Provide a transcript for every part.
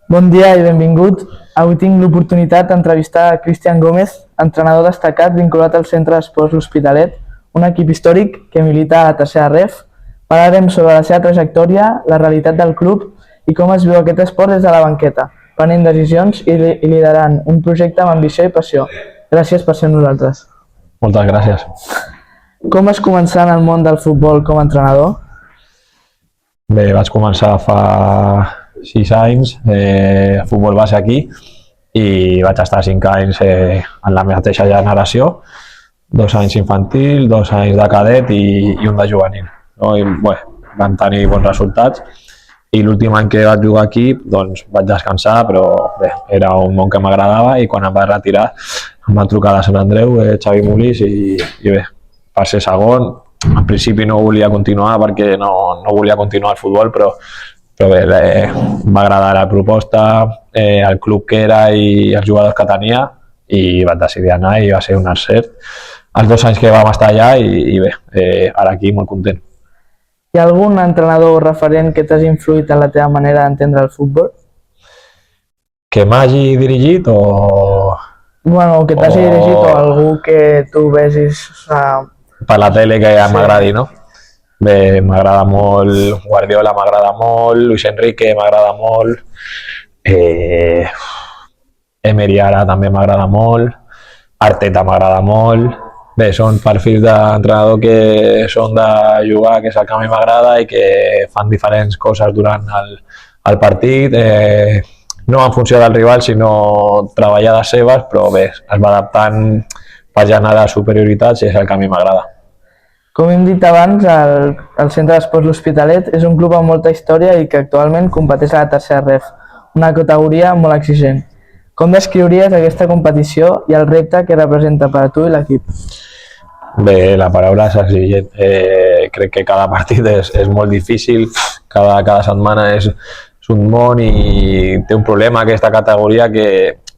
Bon dia i benvingut. Avui tinc l'oportunitat d'entrevistar a Cristian Gómez, entrenador destacat vinculat al Centre d'Esports L'Hospitalet, un equip històric que milita a la tercera ref. Parlarem sobre la seva trajectòria, la realitat del club i com es viu aquest esport des de la banqueta, prenent decisions i liderant un projecte amb ambició i passió. Gràcies per ser amb nosaltres. Moltes gràcies. Com vas començar en el món del futbol com a entrenador? Bé, vaig començar fa 6 anys a futbol base aquí i vaig estar 5 anys en la mateixa generació, 2 anys infantil, 2 anys de cadet i un de juvenil. No? I, bé, vam tenir bons resultats i l'últim any que vaig jugar aquí doncs, vaig descansar, però bé, era un món que m'agradava i quan em vaig retirar em van trucar de Sant Andreu, Xavi Molís, i bé, per ser segon. En principi no volia continuar perquè no volia continuar el futbol, però bé, m'agradava la proposta, el club que era i els jugadors que tenia i vaig decidir anar i va ser un encert. Els 2 anys que vam estar allà i bé, ara aquí molt content. Hi ha algun entrenador referent que t'hagi influït en la teva manera d'entendre el futbol? Que m'hagi dirigit o...? Bueno, que t'hagi dirigit o algú que tu vegis... Per la tele que ja m'agradi, no? Bé, m'agrada molt Guardiola, m'agrada molt Luis Enrique, m'agrada molt, Emery ara també m'agrada molt, Arteta m'agrada molt. Bé, són perfils d'entrenador que són de jugar, que és el que a mi m'agrada i que fan diferents coses durant el partit, no en funció del rival, sinó treballar les seves, però bé, es va adaptant per generar superioritats i és el que a mi m'agrada. Com hem dit abans, el Centre d'Esports L'Hospitalet és un club amb molta història i que actualment competeix a la tercera ref, una categoria molt exigent. Com descriuries aquesta competició i el repte que representa per a tu i l'equip? Bé, la paraula és exigent. Crec que cada partit és molt difícil, cada setmana és un món i té un problema aquesta categoria que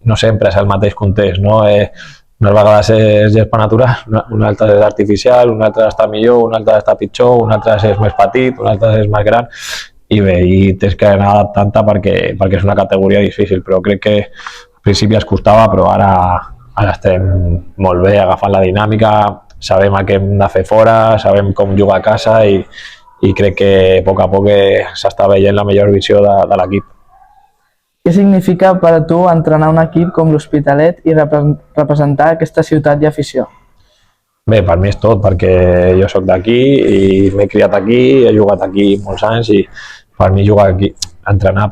no sempre és el mateix context, no? Unes vegades és gespa natural, una altra és artificial, una altra està millor, una altra està pitjor, una altra és més petit, una altra és més gran, i bé, i tens que anar adaptant-te perquè és una categoria difícil, però crec que al principi es costava, però ara estem molt bé agafant la dinàmica, sabem el que hem de fer fora, sabem com jugar a casa i crec que a poc s'està veient la millor visió de l'equip. Què significa per a tu entrenar un equip com l'Hospitalet i representar aquesta ciutat i afició? Bé, per mi és tot, perquè jo sóc d'aquí i m'he criat aquí, he jugat aquí molts anys i per mi entrenar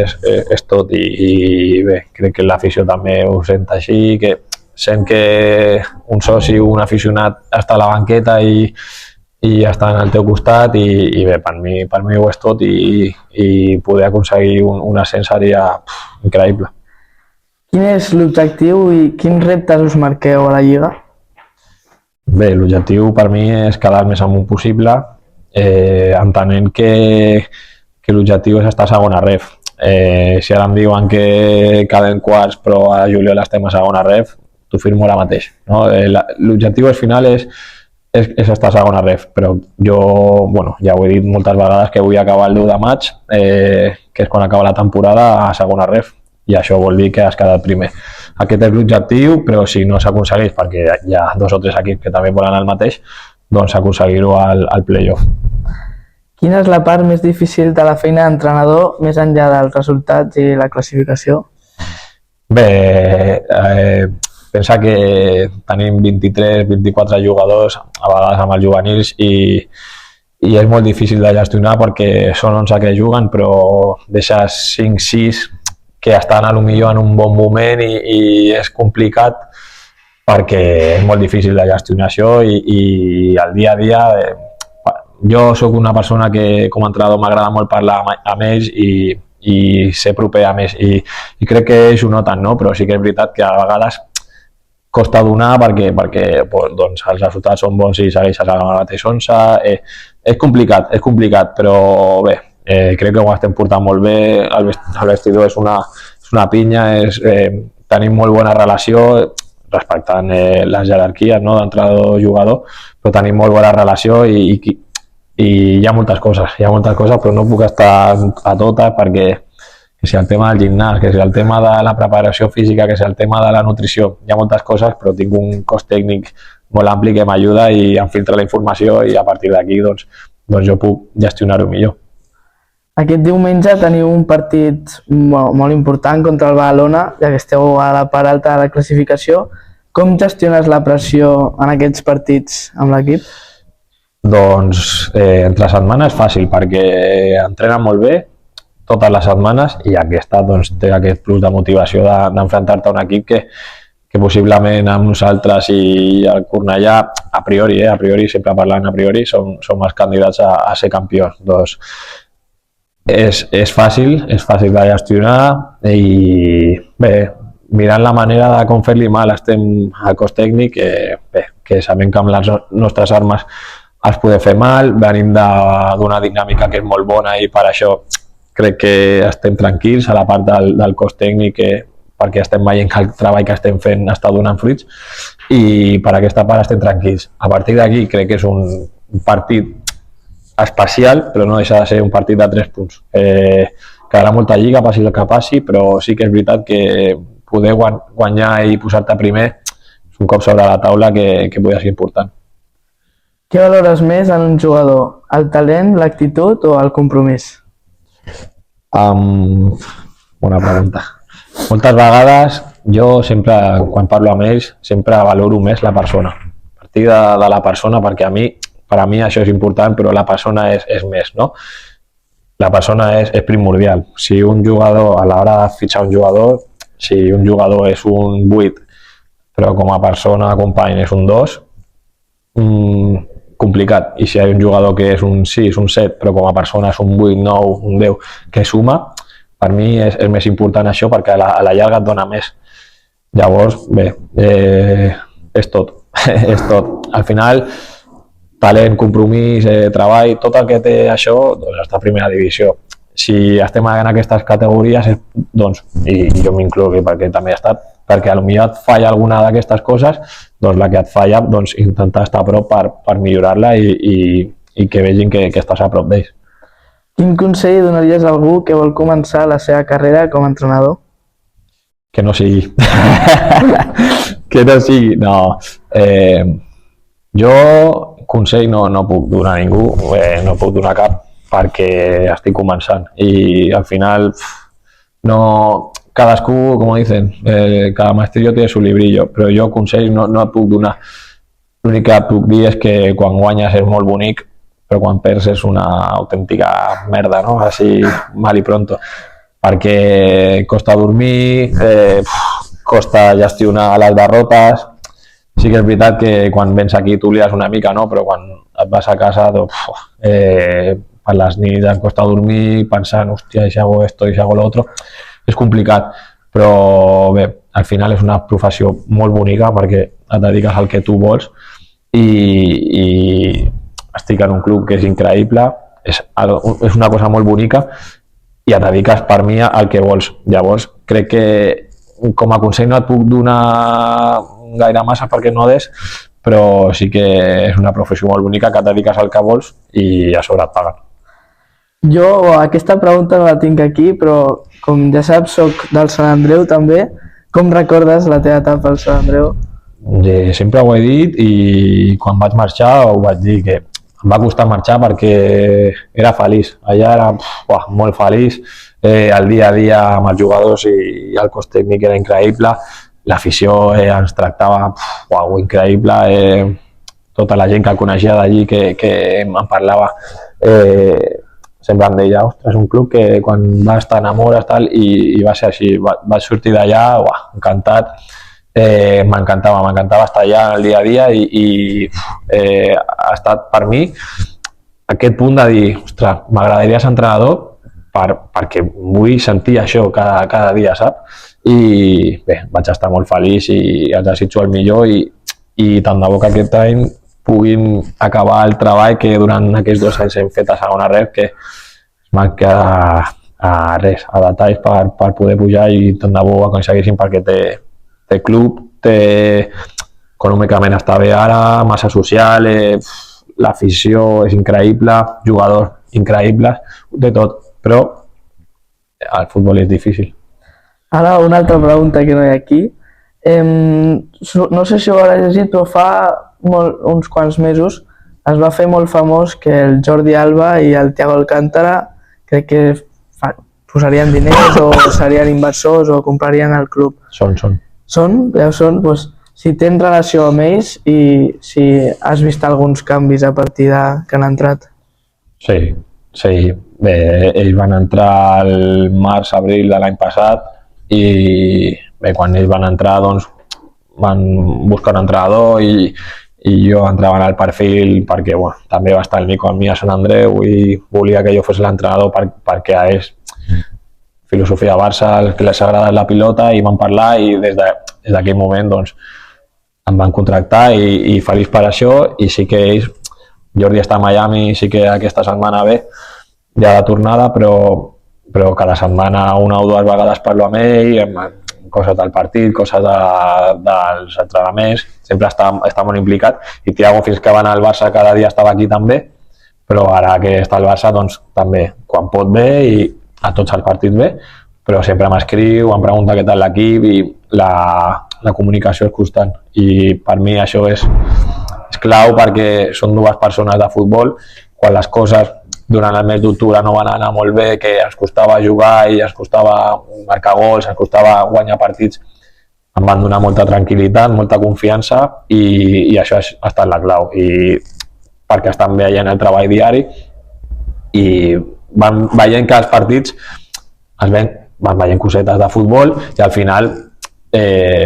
és tot i bé, crec que l'afició també ho sent així, que sent que un soci o un aficionat està a la banqueta i està al teu costat i bé, per mi ho és tot i poder aconseguir un ascens seria increïble. Quin és l'objectiu i quins reptes us marqueu a la Lliga? Bé, l'objectiu per mi és quedar el més amunt possible, entenent que l'objectiu és estar a segona ref. Si ara em diuen que quedem quarts però a juliol estem a segona ref, t'ho firmo ara mateix. No? L'objectiu final és estar a segona ref, però jo ja ho he dit moltes vegades que vull acabar el 10 de maig, que és quan acaba la temporada, a segona ref, i això vol dir que has quedat primer. Aquest és l'objectiu, però si no s'aconsegueix, perquè hi ha 2 o 3 equips que també volen el mateix, doncs aconseguir-ho al play-off. Quina és la part més difícil de la feina d'entrenador, més enllà dels resultats i la classificació? Bé, pensa que tenim 23-24 jugadors, a vegades amb els juvenils, i és molt difícil de gestionar perquè són 11 que juguen, però deixes 5-6 que estan potser en un bon moment i és complicat perquè és molt difícil de gestionar això i el dia a dia... Jo sóc una persona que com a entrenador m'agrada molt parlar amb ells i ser proper amb ells i crec que ells ho noten, no? Però sí que és veritat que a vegades costa donar perquè doncs, els resultats són bons i segueixes a la mateixa 11. És complicat, però bé, crec que ho estem portant molt bé, el vestidor és una pinya, tenim molt bona relació, respectant les jerarquies, no? D'entrenador-jugador, però tenim molt bona relació i hi ha moltes coses, però no puc estar a totes perquè que si el tema del gimnàs, que si el tema de la preparació física, que si el tema de la nutrició, hi ha moltes coses, però tinc un cos tècnic molt ampli que m'ajuda i em filtra la informació i a partir d'aquí doncs jo puc gestionar-ho millor. Aquest diumenge teniu un partit molt important contra el Badalona, ja que esteu a la part alta de la classificació. Com gestiones la pressió en aquests partits amb l'equip? Doncs entre setmanes fàcil, perquè entrenen molt bé totes les setmanes i aquesta doncs, té aquest plus de motivació d'enfrontar-te a un equip que possiblement amb nosaltres i el Cornellà, a priori sempre parlant a priori, som els candidats a ser campions. Doncs és fàcil de gestionar i bé, mirant la manera de com fer-li mal estem al cos tècnic, que sabem que amb les nostres armes els podem fer mal, venim d'una dinàmica que és molt bona i per això crec que estem tranquils a la part del cos tècnic perquè estem veient que el treball que estem fent està donant fruits i per aquesta part estem tranquils. A partir d'aquí crec que és un partit especial, però no deixa de ser un partit de 3 punts. Quedarà molta lliga, passi el que passi, però sí que és veritat que poder guanyar i posar-te primer és un cop sobre la taula que podria ser important. Què valores més en un jugador? El talent, l'actitud o el compromís? Bona pregunta. Moltes vegades jo sempre, quan parlo amb ells, sempre valoro més la persona. A partir de la persona, perquè per a mi això és important, però la persona és més, no? La persona és primordial. Si un jugador, a l'hora de fitxar un jugador, si un jugador és un 8, però com a persona, company, és un 2, complicat. I si hi ha un jugador que és un 6, un 7, però com a persona és un 8, 9, un 10, que suma, per mi és més important això perquè a la llarga et dona més. Llavors, bé, és tot. És tot. Al final, talent, compromís, treball, tot el que té això, doncs està a primera divisió. Si estem en aquestes categories, doncs, i jo m'incloc perquè també he estat, perquè potser et falla alguna d'aquestes coses, doncs la que et falla, doncs intentar estar a prop per millorar-la i que vegin que estàs a prop d'ells. Quin consell donaries a algú que vol començar la seva carrera com a entrenador? Que no sigui. Que no sigui, no. Jo consell no puc donar a ningú, no puc donar cap perquè estic començant i al final no, cadascú, com dicen, cada maestrillo té su librillo, però jo consell no et puc donar. L'únic que puc dir és que quan guanyes és molt bonic, però quan perds és una autèntica merda, no? Així mal i pronto, perquè costa dormir, costa gestionar les derrotes. Sí que és veritat que quan vens aquí t'oblides una mica, no? Però quan et vas a casa, per les nits em costa dormir pensant, hòstia, si hago esto, si hago lo otro. És complicat, però bé, al final és una professió molt bonica perquè et dediques al que tu vols i estic en un club que és increïble, és una cosa molt bonica i et dediques per mi al que vols. Llavors crec que com a consell no et puc donar gaire massa perquè no des, però sí que és una professió molt bonica que et dediques al que vols i a sobre et paguen. Jo aquesta pregunta no la tinc aquí, però com ja saps, soc del Sant Andreu també. Com recordes la teva etapa al Sant Andreu? Sempre ho he dit i quan vaig marxar ho vaig dir que em va costar marxar perquè era feliç. Allà era molt feliç, el dia a dia amb els jugadors i el cos tècnic era increïble, l'afició ens tractava increïble, tota la gent que coneixia d'allí que em parlava sempre em deia, ostres, un club que quan vas t'enamores tal, i va ser així, vaig sortir d'allà, encantat, m'encantava estar allà el dia a dia i ha estat per mi aquest punt de dir, ostres, m'agradaria ser entrenador perquè vull sentir això cada dia, saps? I bé, vaig estar molt feliç i els desitjo el millor i tant de bo que aquest any puguin acabar el treball que durant aquests 2 anys hem fet a segona ref, que es van quedar a detalls per poder pujar i tant de bo aconseguissin perquè té club, econòmicament està bé ara, massa social, l'afició és increïble, jugadors increïbles, de tot, però al futbol és difícil. Ara, una altra pregunta que no hi ha aquí. No sé si ho hauràs llegit, però fa uns quants mesos es va fer molt famós que el Jordi Alba i el Thiago Alcántara crec que posarien diners o serien inversors o comprarien el club. Són. Ja són, doncs, si tens relació amb ells i si has vist alguns canvis a partir que han entrat. Sí. Bé, ells van entrar el març-abril de l'any passat i bé, quan ells van entrar doncs van buscar un entrenador i jo entrava en el perfil perquè també va estar el Nico amb mi a Sant Andreu i volia que jo fos l'entrenador perquè a ells filosofia Barça, que les agrada la pilota i van parlar i des d'aquell moment doncs em van contractar i feliç per això i sí que ells, Jordi està a Miami, sí que aquesta setmana ve ja de tornada però cada setmana una o dues vegades parlo amb ell, coses del partit, coses dels entrenaments, sempre està molt implicat i Thiago fins que va anar al Barça cada dia estava aquí també, però ara que està al Barça doncs també quan pot ve i a tots els partits ve, però sempre m'escriu, em pregunta què tal l'equip i la comunicació és constant i per mi això és clau perquè són dues persones de futbol, quan les coses durant el mes d'octubre no van anar molt bé, que ens costava jugar i ens costava marcar gols, ens costava guanyar partits, em van donar molta tranquil·litat, molta confiança i això ha estat la clau i perquè estan veient el treball diari i van veient que els partits van veient cosetes de futbol i al final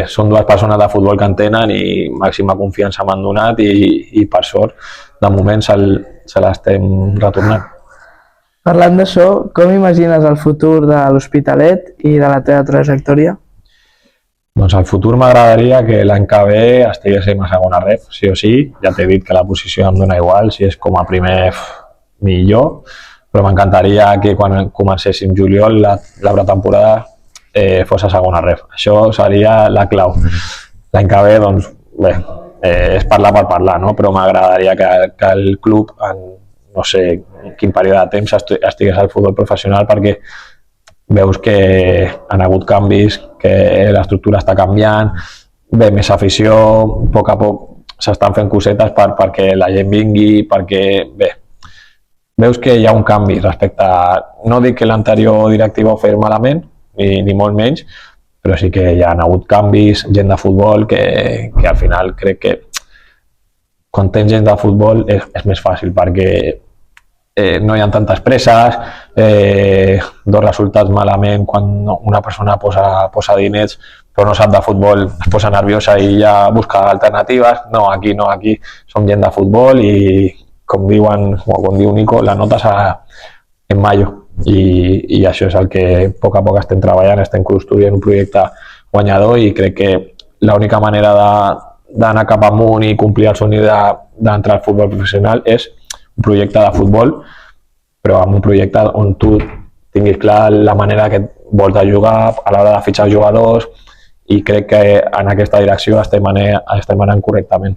són dues persones de futbol que en tenen i màxima confiança m'han donat i per sort de moment se l'estem retornant. Parlant d'això, com imagines el futur de l'Hospitalet i de la teva trajectòria? Doncs el futur m'agradaria que l'any que ve estiguéssim a segona ref, sí o sí. Ja t'he dit que la posició em dona igual, si és com a primer millor, però m'encantaria que quan comencéssim juliol la pretemporada fos a segona ref. Això seria la clau. L'any que ve, doncs, bé, és parlar per parlar, no? Però m'agradaria que el club, en no sé quin període de temps estigués al futbol professional perquè veus que han hagut canvis, que l'estructura està canviant, bé, més afició, a poc s'estan fent cosetes perquè la gent vingui, perquè bé, veus que hi ha un canvi respecte a... No dic que l'anterior directiva ho fes malament, ni molt menys, però sí que hi ha hagut canvis, gent de futbol, que al final crec que quan tens gent de futbol és més fàcil perquè no hi ha tantes presses, dos resultats malament quan una persona posa diners però no sap de futbol, es posa nerviosa i ja busca alternatives. No, aquí som gent de futbol i com diu Nico, la nota serà en mayo i això és el que a poc estem treballant, estem construint un projecte guanyador i crec que l'única manera d'anar cap amunt i complir el somni d'entrar al futbol professional és un projecte de futbol, però amb un projecte on tu tinguis clar la manera que vols de jugar a l'hora de fitxar jugadors i crec que en aquesta direcció estem anant correctament.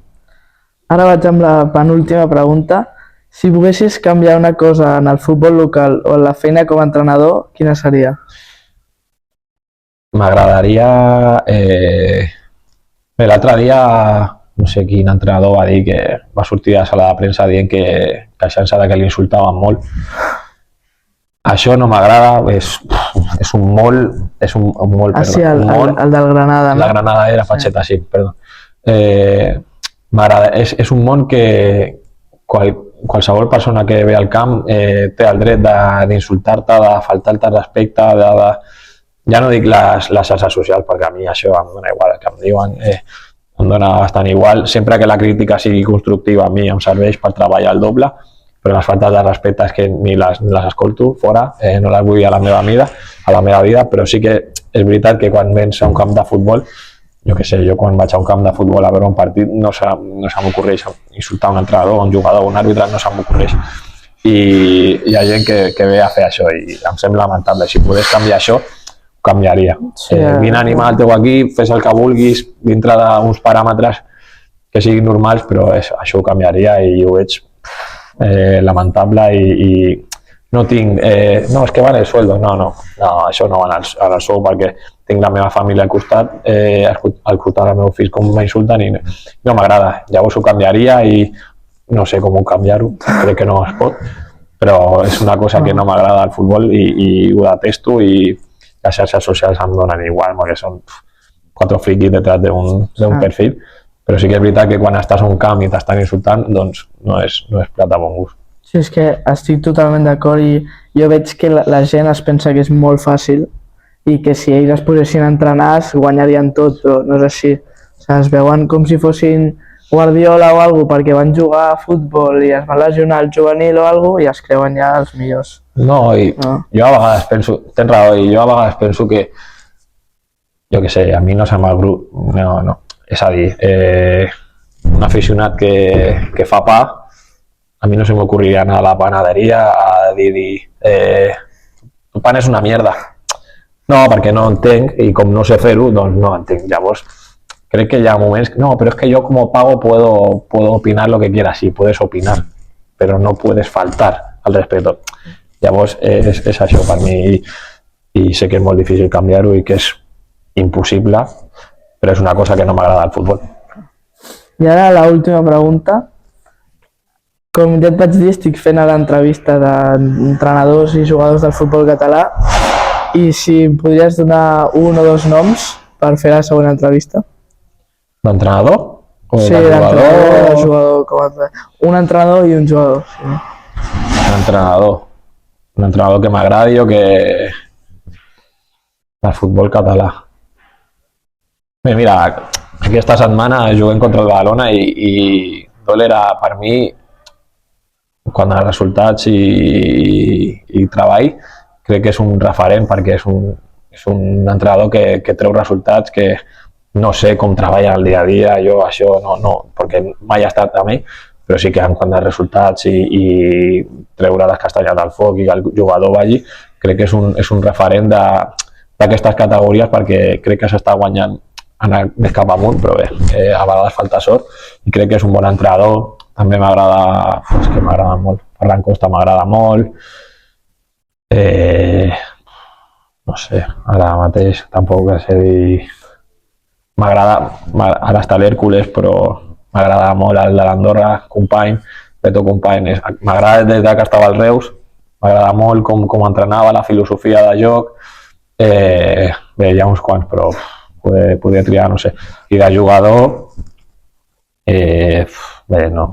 Ara vaig amb la penúltima pregunta. Si poguessis canviar una cosa en el futbol local o en la feina com a entrenador, quina seria? M'agradaria... Bé, l'altre dia no sé quin entrenador va dir que va sortir de la sala de premsa dient que queixant-se que l'insultaven molt. Això no m'agrada, és un molt... Sí, el del Granada. El de Granada era Pacheta, sí, perdó. M'agrada, és un món que qualsevol persona que ve al camp té el dret d'insultar-te, de faltar-te respecte, ja no dic les xarxes socials, perquè a mi això em dona igual, el que em diuen em dona bastant igual, sempre que la crítica sigui constructiva a mi em serveix per treballar el doble, però les faltes de respecte és que ni les escolto fora, no les vull a la meva vida, però sí que és veritat que quan vens a un camp de futbol, jo quan vaig a un camp de futbol a veure un partit no se m'ocorreix insultar un entrenador, un jugador, un àrbitre, no se m'ocorreix. I hi ha gent que ve a fer això i em sembla lamentable. Si pogués canviar això, ho canviaria. Vine a animar el teu equip, fes el que vulguis dintre d'uns paràmetres que siguin normals, però això ho canviaria i ho veig lamentable i no tinc... no, és que van el sueldo. No, això no va al sou perquè tinc la meva família al costat, al costat del meu fill com m'insulten i no m'agrada. Llavors ho canviaria i no sé com canviar-ho, crec que no es pot, però és una cosa que no m'agrada al futbol i ho detesto i les xarxes socials em donen igual, perquè són 4 friquis detrás d'un perfil, però sí que és veritat que quan estàs a un camp i t'estan insultant, doncs no és plat de bon gust. Sí, és que estic totalment d'acord i jo veig que la gent es pensa que és molt fàcil i que si ells es posessin a entrenar es guanyarien tot, però no és així. O sigui, es veuen com si fossin Guardiola o alguna cosa perquè van jugar a futbol i es van lesionar al juvenil o alguna cosa i es creuen ja els millors. No, i jo a vegades penso, tens raó, i jo a vegades penso que, jo què sé, a mi no se m'agrup, no. És a dir, un aficionat que fa pa, a mi no se m'ocorriria anar a la panaderia a dir-li tu pan és una mierda. No, perquè no entenc i com no sé fer-ho, doncs no entenc. Llavors, crec que hi ha moments... No, però és que jo com pago puedo opinar lo que quiera. Sí, puedes opinar, però no puedes faltar al respeto. Llavors, és això per mi i sé que és molt difícil canviar-ho i que és impossible, però és una cosa que no m'agrada al futbol. I ara l'última pregunta. Com ja et vaig dir, estic fent l'entrevista d'entrenadors i jugadors del futbol català i si em podries donar un o dos noms per fer la següent entrevista. D'entrenador? Sí, d'entrenador o jugador. Un entrenador i un jugador. Sí. Un entrenador que m'agradi o que... del futbol català. Bé, mira, aquesta setmana juguem contra el Badalona i Dol era per mi, quant a resultats i treball, crec que és un referent perquè és un entrenador que treu resultats, que no sé com treballa el dia a dia, jo això no, perquè mai he estat amb ell, però sí que en quant a resultats i treure les castanyes del foc i que el jugador vagi, crec que és un referent d'aquestes categories perquè crec que s'està guanyant anar més cap amunt, però bé, a vegades falta sort i crec que és un bon entrenador. També m'agrada, és que m'agrada molt, Ferran Costa m'agrada molt, no sé, ara mateix tampoc sé dir... M'agrada, ara està l'Hèrcules, però m'agrada molt el de l'Andorra, Company, Beto Company, m'agrada des que estava al Reus, m'agrada molt com entrenava, la filosofia de joc, bé, hi ha uns quants, però podria triar, no sé, i de jugador, bé, no,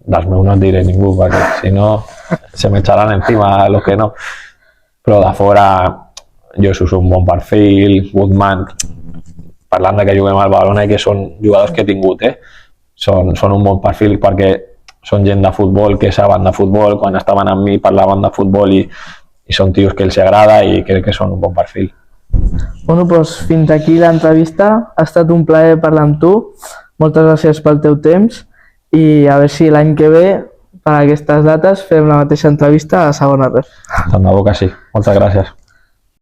dels meus no et diré ningú, perquè si no se m'echaran encima los que no, però de fora Jesús un bon perfil, Woodman, parlant de que juguem al Badalona i que són jugadors que he tingut, són un bon perfil perquè són gent de futbol que saben de futbol, quan estaven amb mi parlaven de futbol i són tios que els agrada i crec que són un bon perfil. Bueno, doncs fins aquí l'entrevista, ha estat un plaer parlar amb tu, moltes gràcies pel teu temps i a veure si l'any que ve, per aquestes dates, fem la mateixa entrevista a Segona Ref. Tant de bo que sí, moltes gràcies.